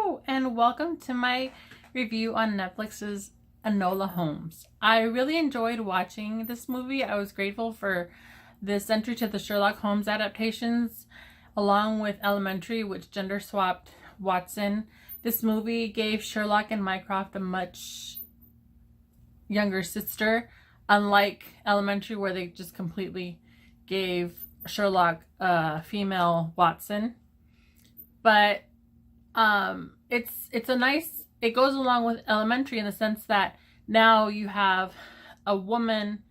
Hello and welcome to my review on Netflix's Enola Holmes. I really enjoyed watching this movie. I was grateful for this entry to the Sherlock Holmes adaptations along with Elementary, which gender swapped Watson. This movie gave Sherlock and Mycroft a much younger sister, unlike Elementary where they just completely gave Sherlock a female Watson. But it's a nice, it goes along with Elementary in the sense that now you have a woman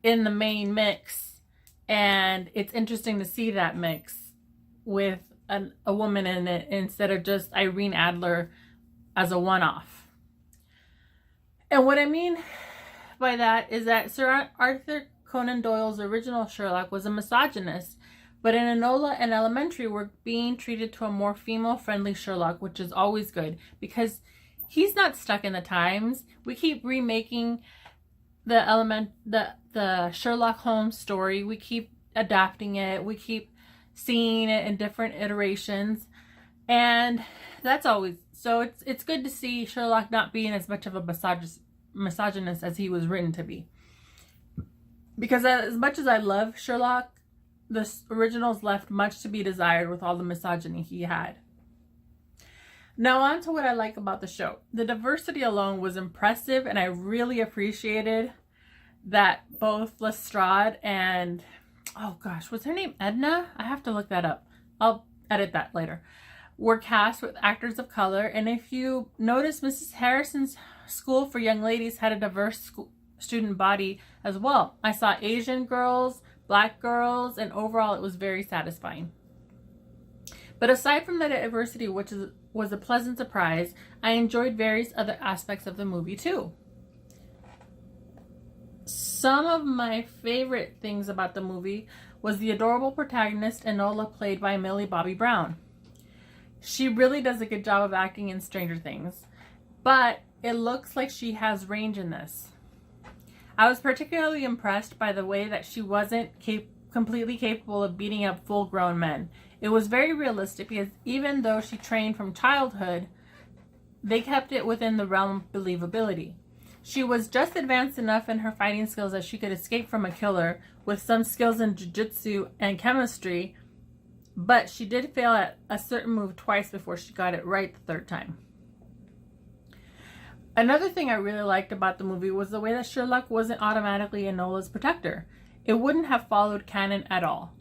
in the main mix, and it's interesting to see that mix with a woman in it instead of just Irene Adler as a one-off. And what I mean by that is that Sir Arthur Conan Doyle's original Sherlock was a misogynist, but in Enola and Elementary, we're being treated to a more female-friendly Sherlock, which is always good because he's not stuck in the times. We keep remaking the Sherlock Holmes story. We keep adapting it. We keep seeing it in different iterations, and that's always so. It's good to see Sherlock not being as much of a misogynist as he was written to be. Because as much as I love Sherlock, the originals left much to be desired with all the misogyny he had. Now on to what I like about the show. The diversity alone was impressive, and I really appreciated that both Lestrade and, oh gosh, was her name Edna? I have to look that up. I'll edit that later. Were cast with actors of color, and if you notice, Mrs. Harrison's School for Young Ladies had a diverse student body as well. I saw Asian girls, Black girls, and overall it was very satisfying. But aside from the diversity, which was a pleasant surprise, I enjoyed various other aspects of the movie too. Some of my favorite things about the movie was the adorable protagonist Enola, played by Millie Bobby Brown. She really does a good job of acting in Stranger Things, but it looks like she has range in this. I was particularly impressed by the way that she wasn't completely capable of beating up full-grown men. It was very realistic because even though she trained from childhood, they kept it within the realm of believability. She was just advanced enough in her fighting skills that she could escape from a killer with some skills in jiu-jitsu and chemistry, but she did fail at a certain move twice before she got it right the third time. Another thing I really liked about the movie was the way that Sherlock wasn't automatically Enola's protector. It wouldn't have followed canon at all.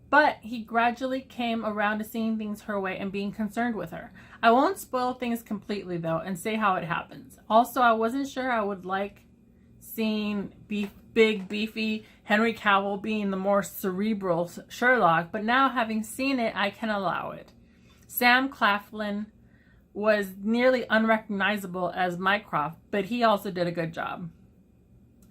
But he gradually came around to seeing things her way and being concerned with her. I won't spoil things completely though and say how it happens. Also, I wasn't sure I would like seeing big, beefy Henry Cavill being the more cerebral Sherlock, but now having seen it, I can allow it. Sam Claflin was nearly unrecognizable as Mycroft, but he also did a good job.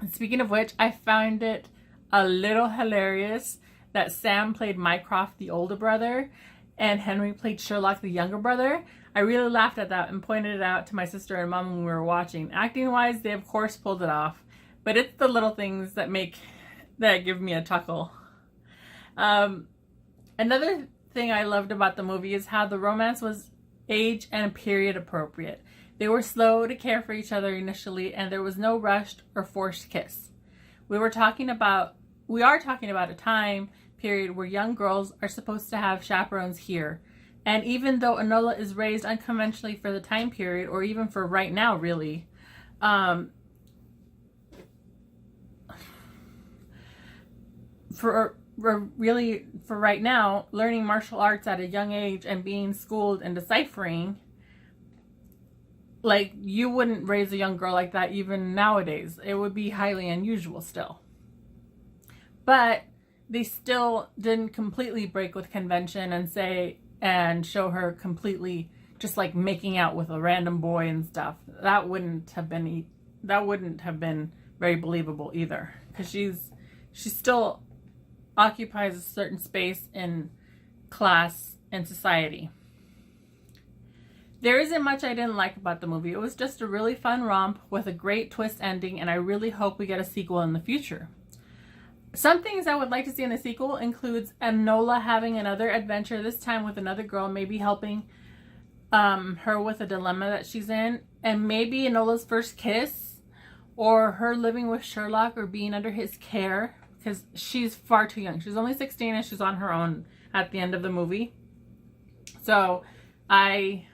And speaking of which, I found it a little hilarious that Sam played Mycroft, the older brother, and Henry played Sherlock, the younger brother. I really laughed at that and pointed it out to my sister and mom when we were watching. Acting-wise, they of course pulled it off, but it's the little things that give me a chuckle. Another thing I loved about the movie is how the romance was age and period appropriate. They were slow to care for each other initially, and there was no rushed or forced kiss. We are talking about a time period where young girls are supposed to have chaperones here. And even though Enola is raised unconventionally for the time period, or even for right now really, for right now, learning martial arts at a young age and being schooled and deciphering, like, you wouldn't raise a young girl like that even nowadays. It would be highly unusual still. But they still didn't completely break with convention and show her completely just like making out with a random boy and stuff. That wouldn't have been very believable either, because she still occupies a certain space in class and society. There isn't much I didn't like about the movie. It was just a really fun romp with a great twist ending, and I really hope we get a sequel in the future. Some things I would like to see in the sequel includes Enola having another adventure, this time with another girl, maybe helping her with a dilemma that she's in, and maybe Enola's first kiss, or her living with Sherlock or being under his care, because she's far too young. She's only 16 and she's on her own at the end of the movie. So I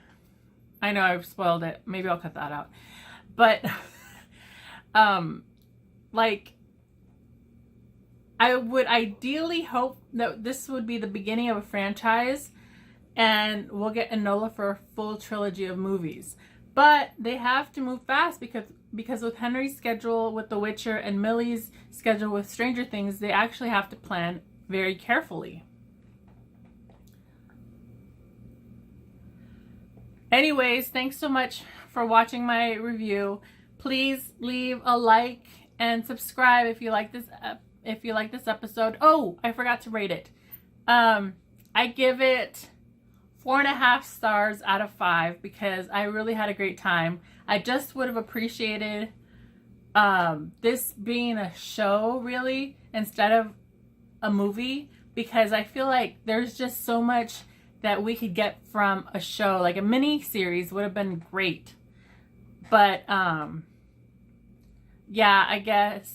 know I've spoiled it. Maybe I'll cut that out. But like, I would ideally hope that this would be the beginning of a franchise and we'll get Enola for a full trilogy of movies. But they have to move fast because with Henry's schedule with The Witcher and Millie's schedule with Stranger Things, they actually have to plan very carefully. Anyways, thanks so much for watching my review. Please leave a like and subscribe if you like this episode. Oh, I forgot to rate it. I give it 4.5 stars out of 5 because I really had a great time. I just would have appreciated this being a show, really, instead of a movie, because I feel like there's just so much that we could get from a show. Like a mini series would have been great. But yeah, I get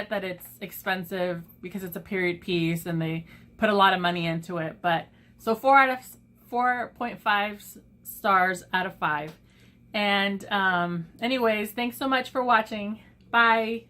that it's expensive because it's a period piece and they put a lot of money into it. But so 4.5 stars out of 5. And anyways, thanks so much for watching. Bye.